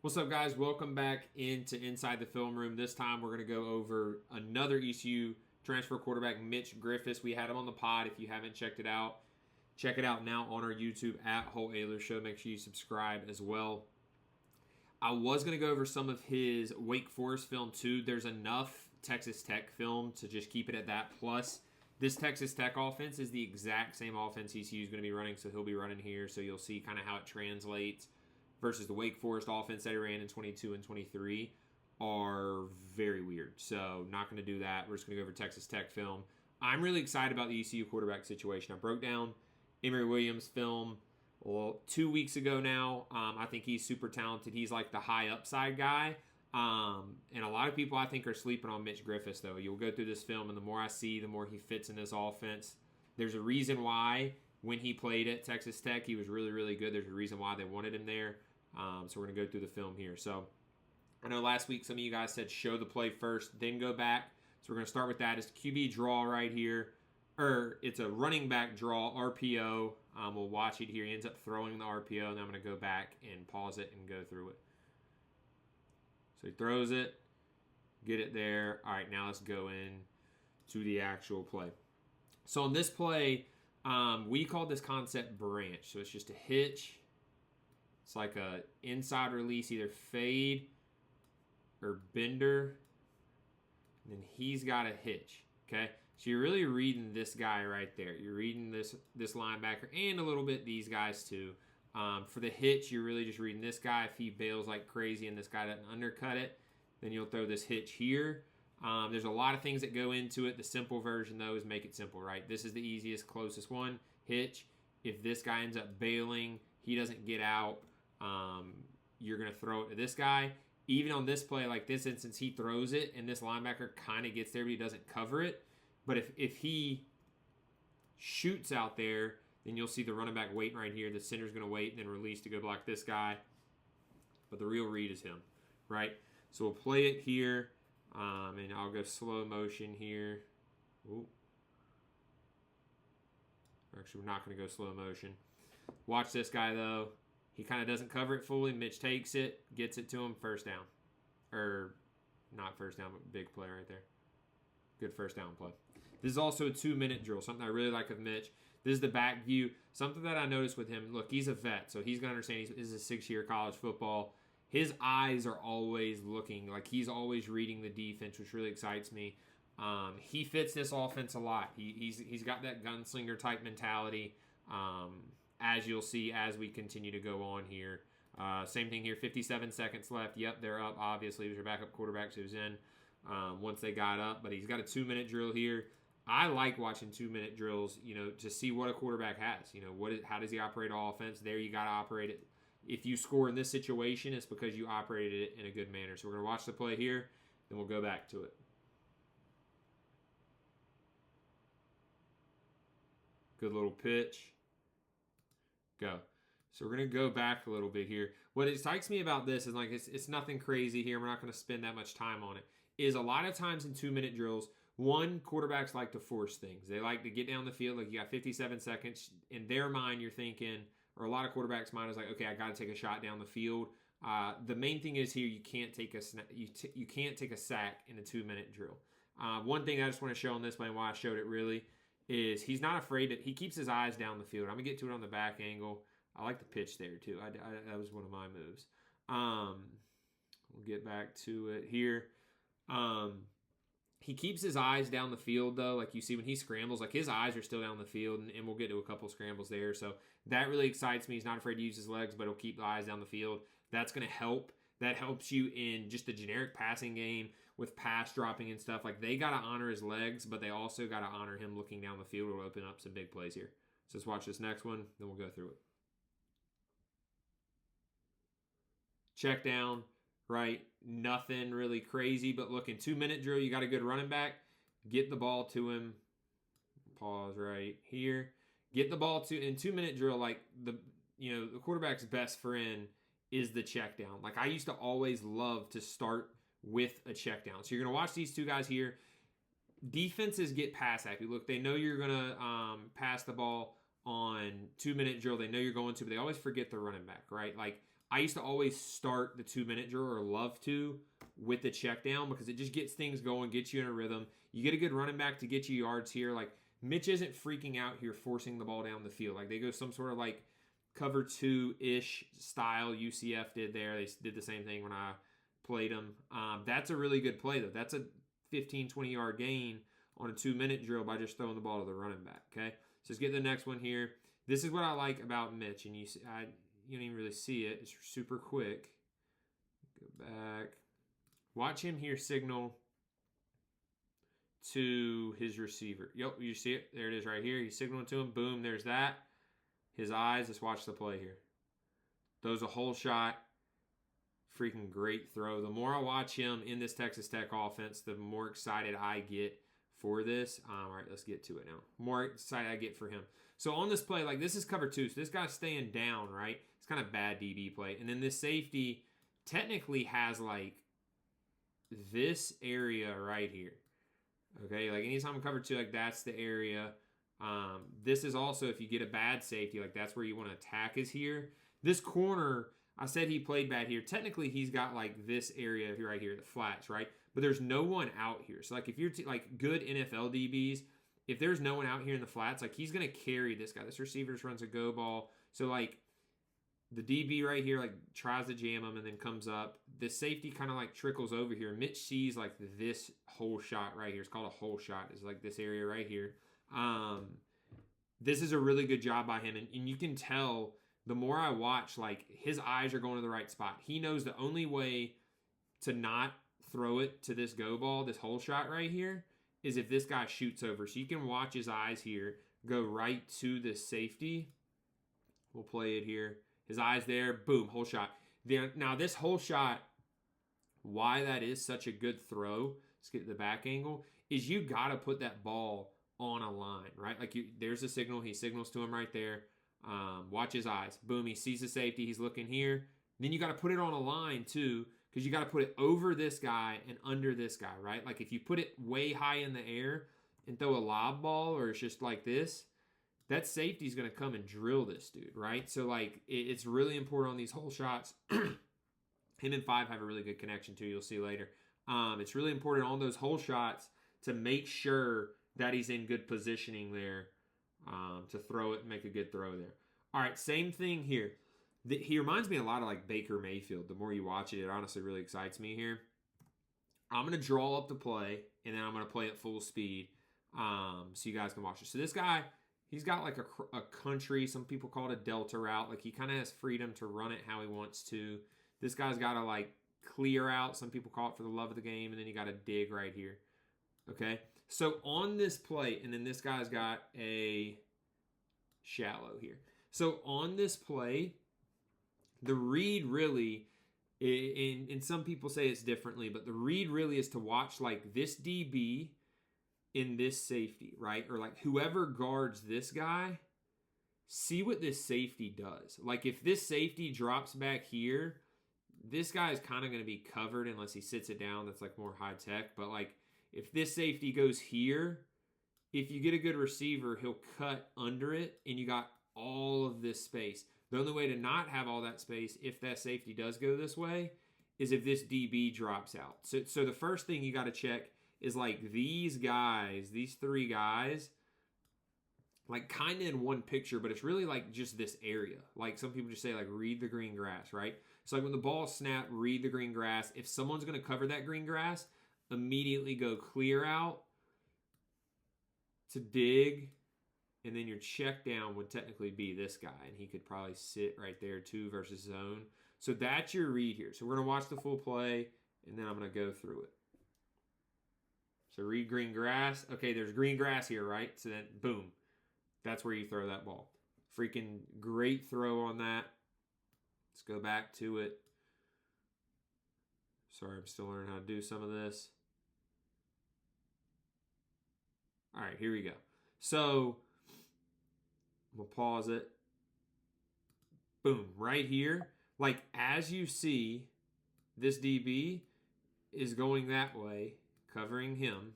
What's up, guys? Welcome back into Inside the Film Room. This time we're going to go over another ECU transfer quarterback, Mitch Griffis. We had him on the pod. If you haven't checked it out, check it out now on our YouTube at Whole Ayler Show. Make sure you subscribe as well. I was going to go over some of his Wake Forest film too. There's enough Texas Tech film to just keep it at that. Plus, this Texas Tech offense is the exact same offense ECU is going to be running, so he'll be running here. So you'll see kind of how it translates versus the Wake Forest offense that he ran in 22 and 23 are very weird. So not going to do that. We're just going to go over Texas Tech film. I'm really excited about the ECU quarterback situation. I broke down Emory Williams' film 2 weeks ago now. I think he's super talented. He's like the high upside guy. And a lot of people I think are sleeping on Mitch Griffis, though. You'll go through this film, and the more I see, the more he fits in this offense. There's a reason why when he played at Texas Tech, he was really, really good. There's a reason why they wanted him there. So we're going to go through the film here. So I know last week some of you guys said show the play first, then go back. So we're going to start with that. It's QB draw right here. It's a running back draw, RPO. We'll watch it here. He ends up throwing the RPO, and I'm going to go back and pause it and go through it. So he throws it, get it there. All right, now let's go in to the actual play. So on this play, we call this concept branch. So it's just a hitch. It's like a inside release, either fade or bender. And then he's got a hitch. Okay? So you're really reading this guy right there. You're reading this linebacker and a little bit these guys too. For the hitch, you're really just reading this guy. If he bails like crazy and this guy doesn't undercut it, then you'll throw this hitch here. There's a lot of things that go into it. The simple version, though, is make it simple, right? This is the easiest, closest one. Hitch. If this guy ends up bailing, he doesn't get out, you're going to throw it to this guy. Even on this play, like this instance, he throws it, and this linebacker kind of gets there, but he doesn't cover it. But if he shoots out there, then you'll see the running back waiting right here. The center's going to wait and then release to go block this guy. But the real read is him, right? So we'll play it here, and I'll go slow motion here. Ooh. Actually, we're not going to go slow motion. Watch this guy, though. He kind of doesn't cover it fully. Mitch takes it, gets it to him, first down. Or not first down, but big play right there. Good first down play. This is also a 2-minute drill, something I really like of Mitch. This is the back view. Something that I noticed with him, look, he's a vet, so he's going to understand this is a 6-year college football. His eyes are always looking, like he's always reading the defense, which really excites me. He fits this offense a lot. He's got that gunslinger type mentality, as you'll see as we continue to go on here. Same thing here, 57 seconds left. Yep, they're up, obviously. It was your backup quarterback, so he was in once they got up. But he's got a 2-minute drill here. I like watching 2-minute drills, to see what a quarterback has. How does he operate offense? There, you got to operate it. If you score in this situation, it's because you operated it in a good manner. So we're going to watch the play here, then we'll go back to it. Good little pitch. Go. So we're going to go back a little bit here. What excites me about this is like it's nothing crazy here. We're not going to spend that much time on it. Is a lot of times in 2-minute drills, quarterbacks like to force things. They like to get down the field. Like you got 57 seconds. In their mind, you're thinking, or a lot of quarterbacks' mind is like, okay, I got to take a shot down the field. The main thing is here, you can't take you can't take a sack in a 2-minute drill. One thing I just want to show on this play and why I showed it really is he's not afraid he keeps his eyes down the field. I'm gonna get to it on the back angle. I like the pitch there too. That was one of my moves. We'll get back to it here. He keeps his eyes down the field, though. Like you see when he scrambles, like his eyes are still down the field, and we'll get to a couple scrambles there. So that really excites me. He's not afraid to use his legs, but he'll keep the eyes down the field. That's going to help. That helps you in just the generic passing game with pass dropping and stuff. Like they got to honor his legs, but they also got to honor him looking down the field. It'll open up some big plays here. So let's watch this next one, then we'll go through it. Check down. Right? Nothing really crazy, but look, in 2-minute drill, you got a good running back. Get the ball to him. Pause right here. Get the ball to in 2-minute drill, like the quarterback's best friend is the check down. Like I used to always love to start with a check down. So you're gonna watch these two guys here. Defenses get pass happy. Look, they know you're gonna pass the ball on 2-minute drill. They know you're going to, but they always forget the running back, right? Like I used to always start the 2-minute drill, or love to, with the check down, because it just gets things going, gets you in a rhythm. You get a good running back to get you yards here. Like, Mitch isn't freaking out here forcing the ball down the field. Like, they go some sort of like cover 2-ish style UCF did there. They did the same thing when I played them. That's a really good play, though. That's a 15, 20-yard gain on a 2-minute drill by just throwing the ball to the running back, okay? So let's get the next one here. This is what I like about Mitch, and you don't even really see it. It's super quick. Go back. Watch him here signal to his receiver. Yep, you see it? There it is right here. He's signaling to him. Boom, there's that. His eyes. Let's watch the play here. Throws a whole shot. Freaking great throw. The more I watch him in this Texas Tech offense, the more excited I get for this. All right, let's get to it now. More excited I get for him. So on this play, like, this is cover 2. So this guy's staying down, right? It's kind of bad DB play. And then this safety technically has, like, this area right here. Okay, like, anytime I'm cover 2, like, that's the area. This is also, if you get a bad safety, like, that's where you want to attack is here. This corner, I said he played bad here. Technically, he's got, like, this area right here, the flats, right? But there's no one out here. So, like, if you're, like, good NFL DBs, if there's no one out here in the flats, like, he's going to carry this guy. This receiver just runs a go ball. So, like, the DB right here, like, tries to jam him and then comes up. The safety kind of, like, trickles over here. Mitch sees, like, this whole shot right here. It's called a whole shot. It's, like, this area right here. This is a really good job by him. And you can tell, the more I watch, like, his eyes are going to the right spot. He knows the only way to not throw it to this go ball, this whole shot right here, is if this guy shoots over. So you can watch his eyes here go right to this safety. We'll play it here. His eyes there, boom, whole shot. Now this whole shot, why that is such a good throw, let's get the back angle, is you got to put that ball on a line, right? Like, there's a signal. He signals to him right there. Watch his eyes. Boom, he sees the safety. He's looking here. Then you got to put it on a line too, because you got to put it over this guy and under this guy, right? Like, if you put it way high in the air and throw a lob ball, or it's just like this, that safety's going to come and drill this dude, right? So, like, it's really important on these whole shots. Him and 5 have a really good connection too. You'll see later. It's really important on those whole shots to make sure that he's in good positioning there to throw it and make a good throw there. All right, same thing here. He reminds me a lot of, like, Baker Mayfield. The more you watch it, it honestly really excites me here. I'm going to draw up the play, and then I'm going to play at full speed so you guys can watch it. So this guy, he's got, like, a country. Some people call it a delta route. Like, he kind of has freedom to run it how he wants to. This guy's got to, like, clear out. Some people call it for the love of the game, and then you got to dig right here. Okay? So on this play, and then this guy's got a shallow here. So on this play, the read really, and some people say it's differently, but the read really is to watch, like, this DB in this safety, right? Or, like, whoever guards this guy, see what this safety does. Like, if this safety drops back here, this guy is kind of going to be covered unless he sits it down. That's, like, more high tech. But, like, if this safety goes here, if you get a good receiver, he'll cut under it, and you got all of this space. The only way to not have all that space, if that safety does go this way, is if this DB drops out. So the first thing you got to check is, like, these guys, these 3 guys, like, kind of in one picture, but it's really, like, just this area. Like, some people just say, like, read the green grass, right? So, like, when the ball snapped, read the green grass. If someone's going to cover that green grass, immediately go clear out to dig, and then your check down would technically be this guy, and he could probably sit right there too versus zone. So that's your read here. So we're going to watch the full play, and then I'm going to go through it. So read green grass. Okay, there's green grass here, right? So then, boom, that's where you throw that ball. Freaking great throw on that. Let's go back to it. Sorry, I'm still learning how to do some of this. All right, here we go. So we'll pause it. Boom, right here. Like, as you see, this DB is going that way, covering him.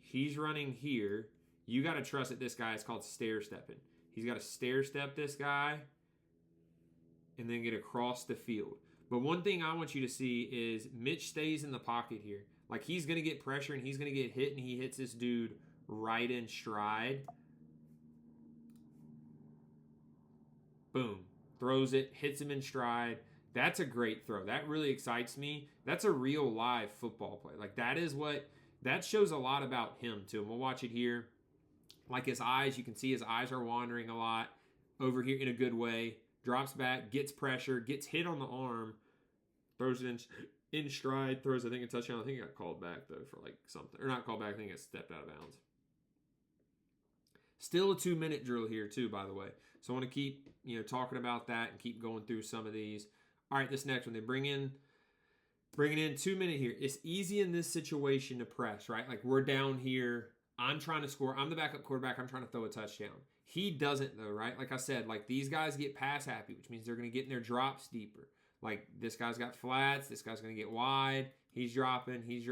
He's running here. You got to trust that this guy is called stair stepping. He's got to stair step this guy. and then get across the field. But one thing I want you to see is Mitch stays in the pocket here. Like, he's going to get pressure and he's going to get hit, and he hits this dude right in stride. Boom. Throws it, hits him in stride. That's a great throw. That really excites me. That's a real live football play. Like, that shows a lot about him too. And we'll watch it here. Like, his eyes, you can see his eyes are wandering a lot over here in a good way. Drops back, gets pressure, gets hit on the arm, throws it in stride, throws, I think, a touchdown. I think it got called back, though, for like something. Or not called back, I think it stepped out of bounds. Still a 2-minute drill here, too, by the way. So I want to keep, talking about that and keep going through some of these. All right, this next one, they bring in 2-minute here. It's easy in this situation to press, right? Like, we're down here. I'm trying to score. I'm the backup quarterback. I'm trying to throw a touchdown. He doesn't, though, right? Like I said, like, these guys get pass happy, which means they're going to get in their drops deeper. Like, this guy's got flats. This guy's going to get wide. He's dropping. He's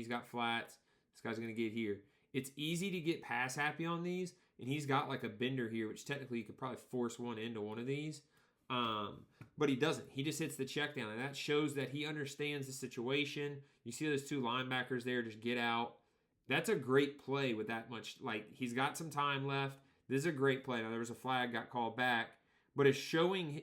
got flats. This guy's going to get here. It's easy to get pass happy on these, and he's got like a bender here, which technically you could probably force one into one of these. But he doesn't. He just hits the check down, and that shows that he understands the situation. You see those two linebackers there just get out. That's a great play with that much. Like, he's got some time left. This is a great play. Now, there was a flag got called back, but it's showing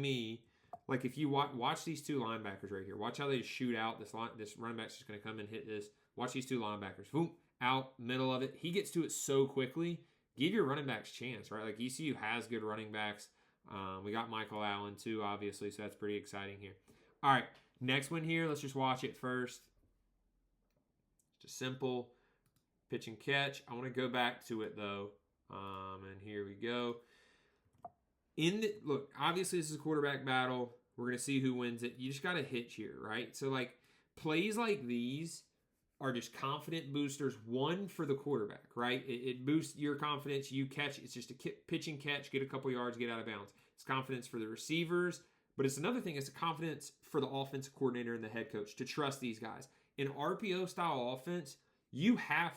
me, like, if you watch these two linebackers right here. Watch how they shoot out. This running back's just going to come and hit this. Watch these two linebackers. Boom, out, middle of it. He gets to it so quickly. Give your running backs chance, right? Like, ECU has good running backs. We got Michael Allen, too, obviously, so that's pretty exciting here. All right, next one here. Let's just watch it first. Just simple pitch and catch. I want to go back to it, though. And here we go. Look, obviously this is a quarterback battle. We're going to see who wins it. You just got to hitch here, right? So, like, plays like these are just confident boosters. One, for the quarterback, right? It boosts your confidence. You catch. It's just a pitch and catch. Get a couple yards. Get out of bounds. It's confidence for the receivers. But it's another thing. It's a confidence for the offensive coordinator and the head coach to trust these guys. In RPO-style offense, you have,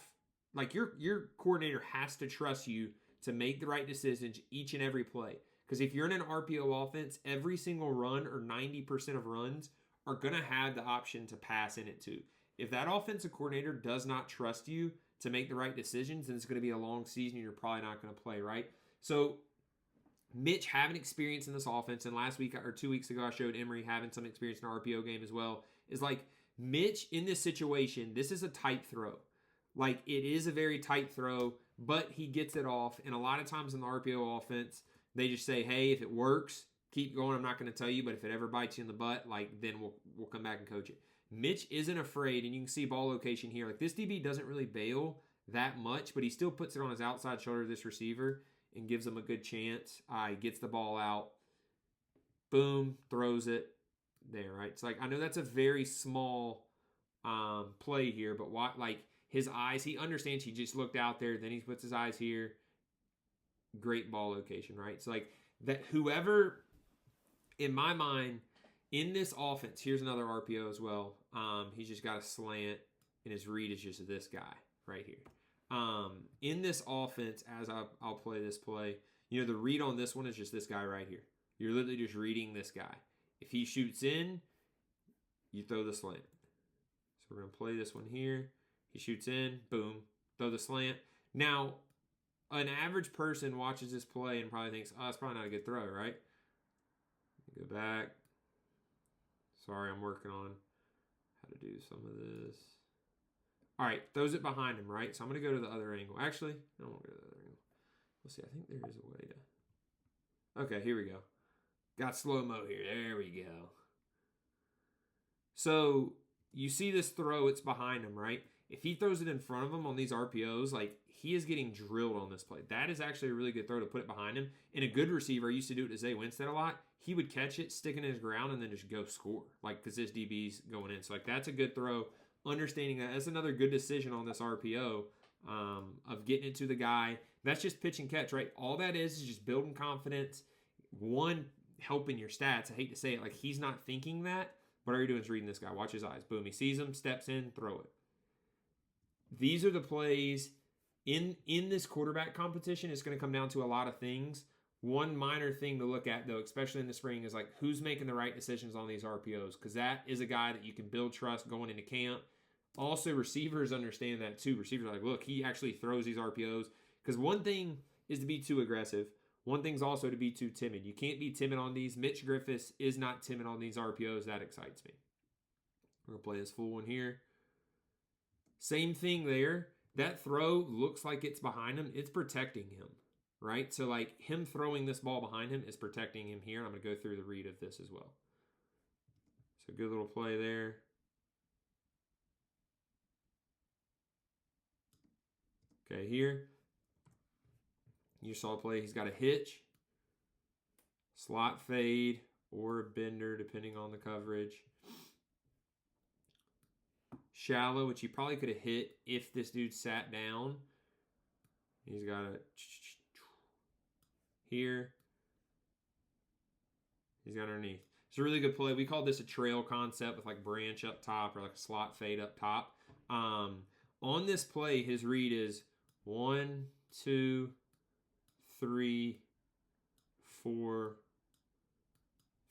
like, your coordinator has to trust you to make the right decisions each and every play. Because if you're in an RPO offense, every single run, or 90% of runs, are going to have the option to pass in it too. If that offensive coordinator does not trust you to make the right decisions, then it's going to be a long season and you're probably not going to play, right? So Mitch having experience in this offense, and last week or 2 weeks ago I showed Emory having some experience in an RPO game as well, is like, Mitch in this situation, this is a tight throw. Like, it is a very tight throw, but he gets it off. And a lot of times in the RPO offense, they just say, hey, if it works, keep going. I'm not going to tell you, but if it ever bites you in the butt, like, then we'll come back and coach it. Mitch isn't afraid, and you can see ball location here. Like, this DB doesn't really bail that much, but he still puts it on his outside shoulder of this receiver and gives him a good chance. He gets the ball out. Boom, throws it there, right? It's like, I know that's a very small play here, but his eyes, he understands. He just looked out there, then he puts his eyes here. Great ball location, right? So, like, that whoever, in my mind, in this offense, here's another RPO as well. He's just got a slant, and his read is just this guy right here. In this offense, as I'll play this play, the read on this one is just this guy right here. You're literally just reading this guy. If he shoots in, you throw the slant. So we're going to play this one here. He shoots in, boom, throw the slant. Now, an average person watches this play and probably thinks, oh, it's probably not a good throw, right? Go back. Sorry, I'm working on how to do some of this. All right, throws it behind him, right? So I'm going to go to the other angle. Actually, I don't want to go to the other angle. Let's see. I think there is a way to. Okay, here we go. Got slow-mo here. There we go. So you see this throw, it's behind him, right? If he throws it in front of him on these RPOs, like, he is getting drilled on this play. That is actually a really good throw to put it behind him. And a good receiver, I used to do it to Zay Winstead a lot, he would catch it, stick it in his ground, and then just go score. Like, because this DB's going in. So, like, that's a good throw. Understanding that. That's another good decision on this RPO of getting it to the guy. That's just pitch and catch, right? All that is just building confidence. One, helping your stats. I hate to say it. Like, he's not thinking that. But all you're doing is reading this guy. Watch his eyes. Boom. He sees him, steps in, throw it. These are the plays in this quarterback competition. It's going to come down to a lot of things. One minor thing to look at, though, especially in the spring, is like who's making the right decisions on these RPOs, because that is a guy that you can build trust going into camp. Also, receivers understand that too. Receivers are like, look, he actually throws these RPOs, because one thing is to be too aggressive. One thing's also to be too timid. You can't be timid on these. Mitch Griffis is not timid on these RPOs. That excites me. We're going to play this full one here. Same thing there. That throw looks like it's behind him. It's protecting him, right? So, like, him throwing this ball behind him is protecting him here. I'm going to go through the read of this as well. So, good little play there. Okay, here. You saw a play. He's got a hitch, slot fade, or a bender, depending on the coverage. Shallow, which he probably could have hit if this dude sat down. He's got a here. He's got underneath. It's a really good play. We call this a trail concept with like branch up top or like a slot fade up top. On this play, his read is 1, 2, 3, 4,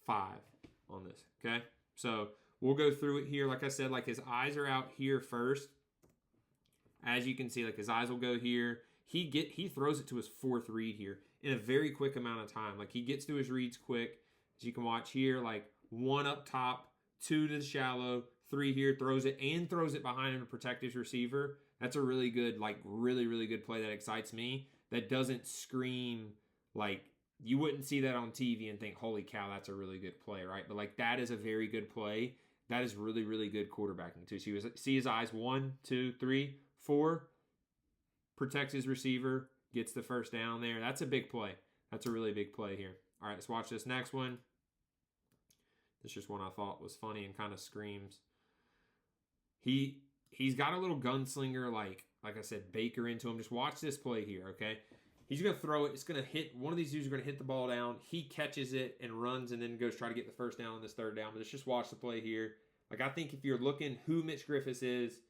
5 on this. Okay, so we'll go through it here. Like I said, like his eyes are out here first. As you can see, like his eyes will go here. He throws it to his fourth read here in a very quick amount of time. Like he gets to his reads quick. As you can watch here, like 1 up top, 2 to the shallow, 3 here, throws it behind him to protect his receiver. That's a really good, like really, really good play that excites me. That doesn't scream like you wouldn't see that on TV and think, holy cow, that's a really good play, right? But like that is a very good play. That is really, really good quarterbacking too. So see his eyes, 1, 2, 3, 4, protects his receiver, gets the first down there. That's a big play. That's a really big play here. All right, let's watch this next one. This is just one I thought was funny and kind of screams. He's got a little gunslinger, like I said, Baker into him. Just watch this play here, okay? He's going to throw it. It's going to hit. One of these dudes are going to hit the ball down. He catches it and runs and then goes try to get the first down on this third down. But let's just watch the play here. Like, I think if you're looking who Mitch Griffis is,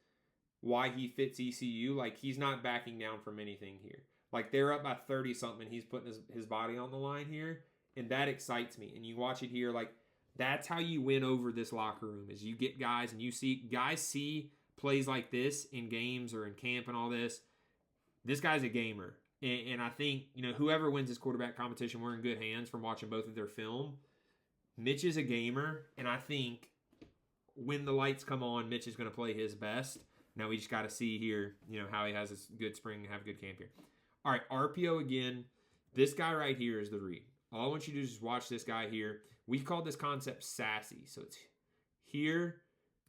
why he fits ECU, like, he's not backing down from anything here. Like, they're up by 30-something. He's putting his body on the line here. And that excites me. And you watch it here, like, that's how you win over this locker room is you get guys and you see guys see plays like this in games or in camp and all this. This guy's a gamer. And I think, whoever wins this quarterback competition, we're in good hands from watching both of their film. Mitch is a gamer, and I think when the lights come on, Mitch is going to play his best. Now we just got to see here, how he has a good spring and have a good camp here. All right, RPO again. This guy right here is the read. All I want you to do is just watch this guy here. We call this concept sassy. So it's here,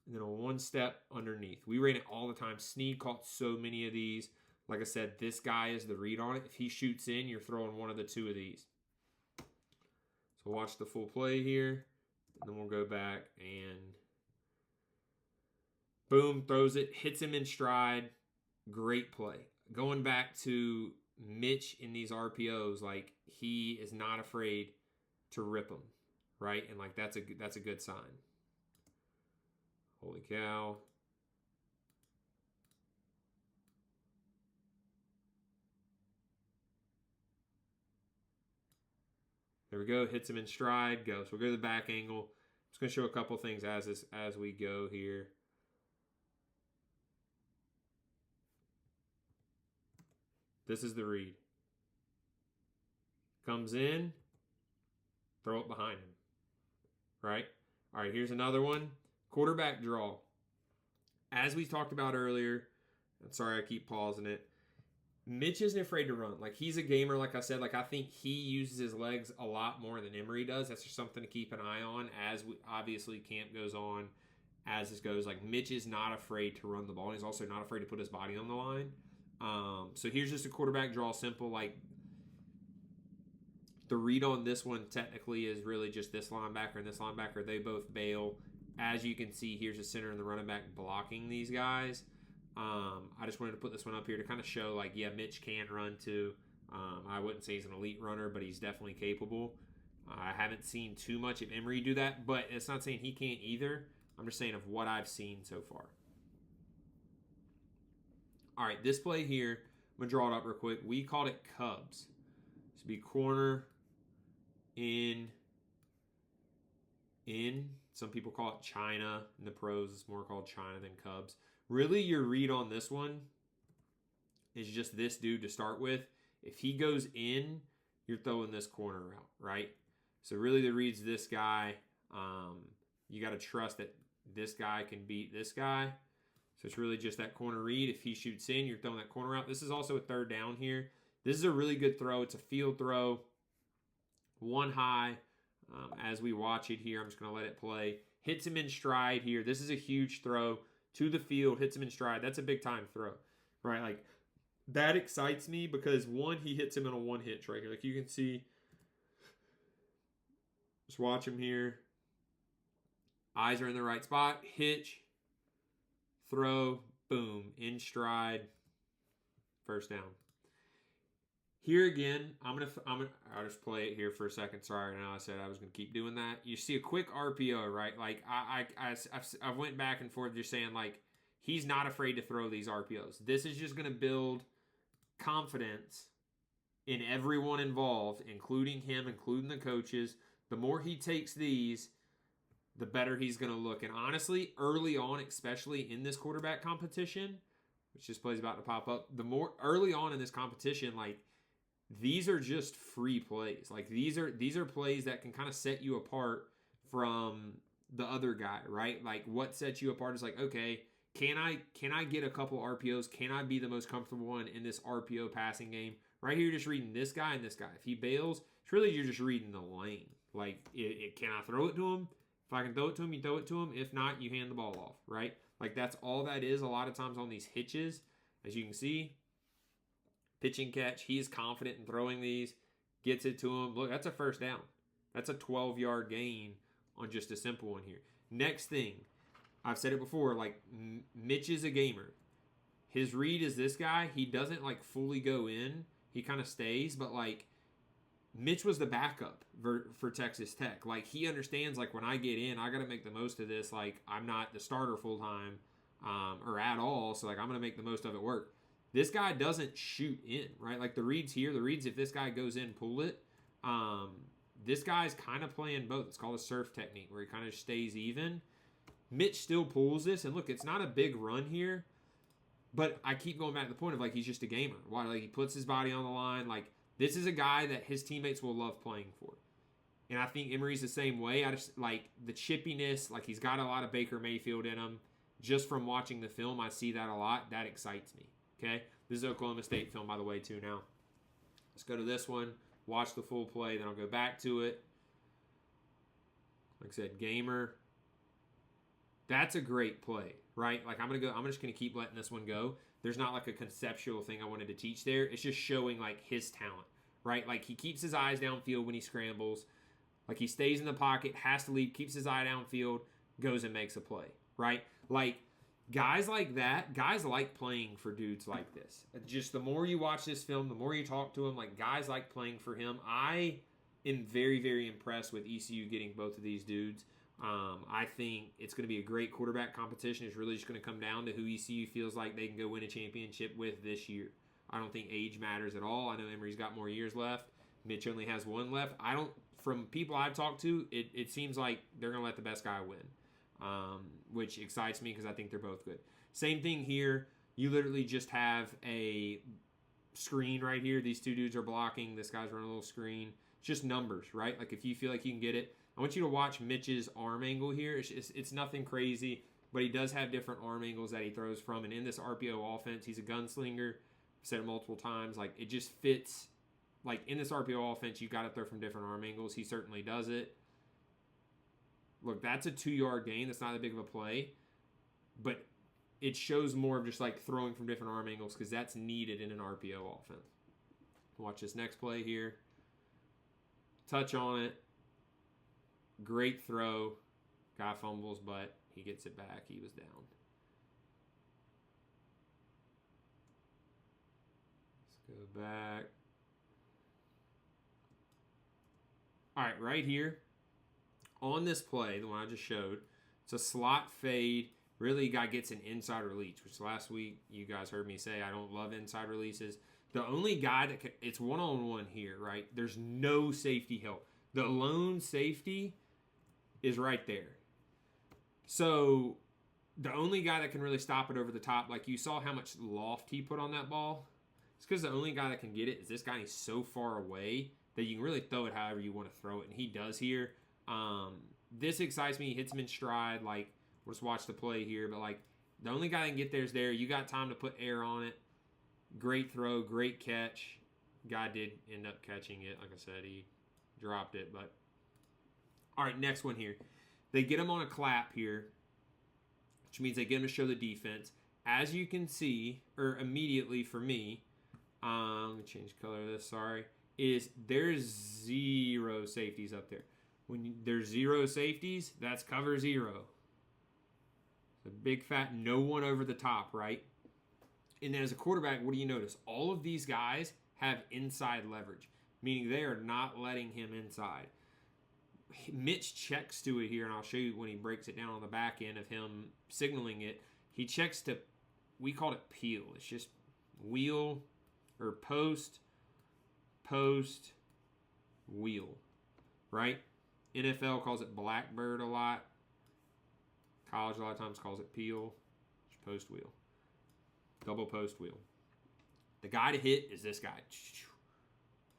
and then a one step underneath. We ran it all the time. Snead caught so many of these. Like I said, this guy is the read on it. If he shoots in, you're throwing one of the two of these. So watch the full play here. And then we'll go back and boom, throws it, hits him in stride. Great play. Going back to Mitch in these RPOs, like he is not afraid to rip them, right? And like that's a good sign. Holy cow. There we go. Hits him in stride. Goes. We'll go to the back angle. I'm just going to show a couple things as we go here. This is the read. Comes in. Throw it behind him. Right? All right, here's another one. Quarterback draw. As we talked about earlier, I'm sorry I keep pausing it. Mitch isn't afraid to run. Like, he's a gamer, like I said. Like, I think he uses his legs a lot more than Emory does. That's just something to keep an eye on as obviously camp goes on, as this goes. Like, Mitch is not afraid to run the ball. He's also not afraid to put his body on the line. So here's just a quarterback draw, simple. Like, the read on this one technically is really just this linebacker and this linebacker. They both bail. As you can see, here's the center and the running back blocking these guys. I just wanted to put this one up here to kind of show, like, yeah, Mitch can run too. I wouldn't say he's an elite runner, but he's definitely capable. I haven't seen too much of Emory do that, but it's not saying he can't either. I'm just saying of what I've seen so far. All right, this play here, I'm going to draw it up real quick. We called it Cubs. This would be corner, in. Some people call it China. In the pros, it's more called China than Cubs. Really, your read on this one is just this dude to start with. If he goes in, you're throwing this corner out, right? So really the read's this guy. You got to trust that this guy can beat this guy. So it's really just that corner read. If he shoots in, you're throwing that corner out. This is also a third down here. This is a really good throw. It's a field throw. One high. As we watch it here, I'm just going to let it play. Hits him in stride here. This is a huge throw to the field. Hits him in stride. That's a big-time throw, right? Like, that excites me because, one, he hits him in a one-hitch right here. Like, you can see. Just watch him here. Eyes are in the right spot. Hitch. Throw. Boom. In stride. First down. Here again, I'll just play it here for a second. Sorry, I know I said I was going to keep doing that. You see a quick RPO, right? Like, I went back and forth just saying, like, he's not afraid to throw these RPOs. This is just going to build confidence in everyone involved, including him, including the coaches. The more he takes these, the better he's going to look. And honestly, early on, especially in this quarterback competition, which this play's about to pop up, the more early on in this competition, like, these are just free plays. Like, these are plays that can kind of set you apart from the other guy, right? Like, what sets you apart is like, okay, can I get a couple RPOs? Can I be the most comfortable one in this RPO passing game? Right here, you're just reading this guy and this guy. If he bails, it's really you're just reading the lane. Like, can I throw it to him? If I can throw it to him, you throw it to him. If not, you hand the ball off, right? Like, that's all that is a lot of times on these hitches, as you can see. Pitch and catch. He is confident in throwing these. Gets it to him. Look, that's a first down. That's a 12-yard gain on just a simple one here. Next thing, I've said it before, like, Mitch is a gamer. His read is this guy. He doesn't, like, fully go in. He kind of stays, but, like, Mitch was the backup for Texas Tech. Like, he understands, like, when I get in, I got to make the most of this. Like, I'm not the starter full-time or at all, so, like, I'm going to make the most of it work. This guy doesn't shoot in, right? Like, the reads here, if this guy goes in, pull it. This guy's kind of playing both. It's called a surf technique, where he kind of stays even. Mitch still pulls this, and look, it's not a big run here, but I keep going back to the point of, like, he's just a gamer. Why? Like, he puts his body on the line. Like, this is a guy that his teammates will love playing for. And I think Emery's the same way. I just, like, the chippiness, like, he's got a lot of Baker Mayfield in him. Just from watching the film, I see that a lot. That excites me. Okay, this is Oklahoma State film, by the way, too, now. Let's go to this one, watch the full play, then I'll go back to it. Like I said, gamer. That's a great play, right? Like, I'm just going to keep letting this one go. There's not, like, a conceptual thing I wanted to teach there. It's just showing, like, his talent, right? Like, he keeps his eyes downfield when he scrambles. Like, he stays in the pocket, has to leap, keeps his eye downfield, goes and makes a play, right? Like, guys like that, guys like playing for dudes like this. Just the more you watch this film, the more you talk to him, like, guys like playing for him. I am very, very impressed with ECU getting both of these dudes. I think it's going to be a great quarterback competition. It's really just going to come down to who ECU feels like they can go win a championship with this year. I don't think age matters at all. I know Emery's got more years left. Mitch only has one left. From people I've talked to, it seems like they're going to let the best guy win. Which excites me because I think they're both good. Same thing here. You literally just have a screen right here. These two dudes are blocking. This guy's running a little screen. It's just numbers, right? Like, if you feel like you can get it. I want you to watch Mitch's arm angle here. It's nothing crazy, but he does have different arm angles that he throws from. And in this RPO offense, he's a gunslinger. I've said it multiple times. Like, it just fits. Like, in this RPO offense, you got to throw from different arm angles. He certainly does it. Look, that's a 2-yard gain. That's not that big of a play. But it shows more of just, like, throwing from different arm angles because that's needed in an RPO offense. Watch this next play here. Touch on it. Great throw. Guy fumbles, but he gets it back. He was down. Let's go back. All right, right here. On this play, the one I just showed, it's a slot fade. Really, guy gets an inside release, which last week you guys heard me say I don't love inside releases. The only guy that it's one-on-one here, right? There's no safety help. The lone safety is right there. So the only guy that can really stop it over the top, like you saw how much loft he put on that ball. It's because the only guy that can get it is this guy. He's so far away that you can really throw it however you want to throw it, and he does here. This excites me. He hits him in stride. Like, we'll just watch the play here, but like the only guy that can get there is there. You got time to put air on it. Great throw, great catch. Guy did end up catching it. Like I said, he dropped it. But all right, next one here. They get him on a clap here, which means they get him to show the defense. As you can see, or immediately for me, let me change color of this. Sorry, there's 0 safeties up there. When there's 0 safeties, that's cover 0. The big fat no one over the top, right? And then as a quarterback, what do you notice? All of these guys have inside leverage, meaning they are not letting him inside. Mitch checks to it here, and I'll show you when he breaks it down on the back end of him signaling it. He checks to, we call it peel. It's just wheel or post, wheel, right? NFL calls it blackbird a lot. College a lot of times calls it peel. It's post wheel. Double post wheel. The guy to hit is this guy.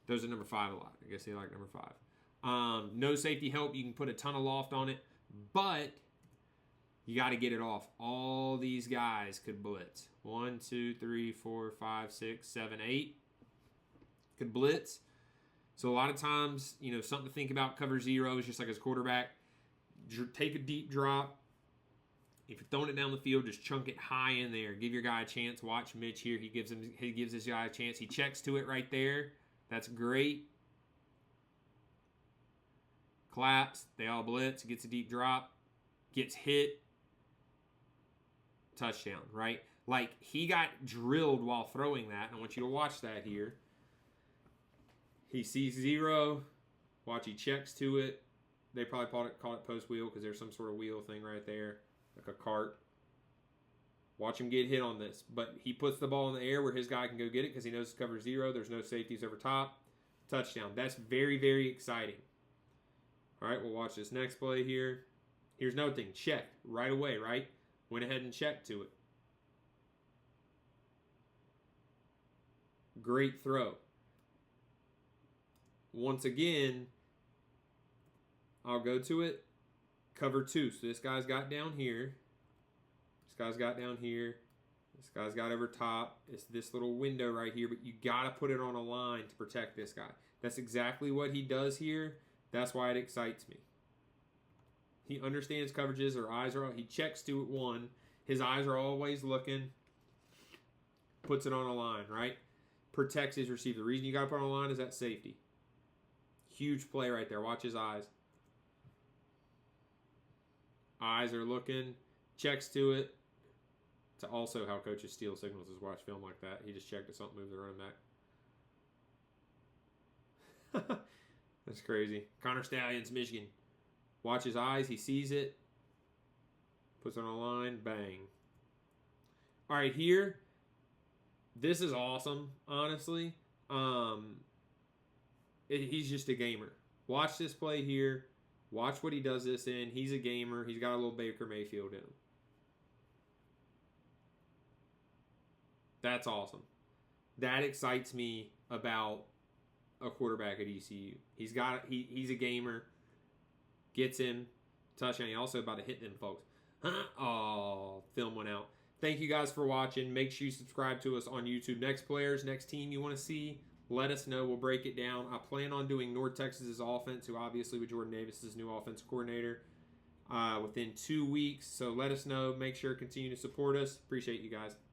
Those are number 5 a lot. I guess they like number 5. No safety help. You can put a ton of loft on it, but you got to get it off. All these guys could blitz. 1, 2, 3, 4, 5, 6, 7, 8 could blitz. So a lot of times, something to think about. Cover 0 is just like as a quarterback. Take a deep drop. If you're throwing it down the field, just chunk it high in there. Give your guy a chance. Watch Mitch here. He gives this guy a chance. He checks to it right there. That's great. Claps. They all blitz. Gets a deep drop. Gets hit. Touchdown, right? Like, he got drilled while throwing that. And I want you to watch that here. He sees 0. Watch, he checks to it. They probably call it post wheel because there's some sort of wheel thing right there. Like a cart. Watch him get hit on this. But he puts the ball in the air where his guy can go get it because he knows it's cover 0. There's no safeties over top. Touchdown. That's very, very exciting. All right, we'll watch this next play here. Here's another thing. Checked right away, right? Went ahead and checked to it. Great throw. Once again, I'll go to it. Cover 2. So this guy's got down here. This guy's got down here. This guy's got over top. It's this little window right here, but you got to put it on a line to protect this guy. That's exactly what he does here. That's why it excites me. He understands coverages. Their eyes are. He checks to it 1. His eyes are always looking. Puts it on a line, right? Protects his receiver. The reason you got to put it on a line is that safety. Huge play right there. Watch his eyes. Eyes are looking. Checks to it. It's also how coaches steal signals is watch film like that. He just checked if something moves the running back. That's crazy. Connor Stallions, Michigan. Watch his eyes. He sees it. Puts it on a line. Bang. All right, here. This is awesome, honestly. He's just a gamer. Watch this play here. Watch what he does this in. He's a gamer. He's got a little Baker Mayfield in him. That's awesome. That excites me about a quarterback at ECU. He's a gamer. Gets him. Touchdown. He also about to hit them folks. Oh, film went out. Thank you guys for watching. Make sure you subscribe to us on YouTube. Next players, next team you want to see, let us know. We'll break it down. I plan on doing North Texas's offense, who obviously with Jordan Davis' new offensive coordinator, within 2 weeks. So let us know. Make sure to continue to support us. Appreciate you guys.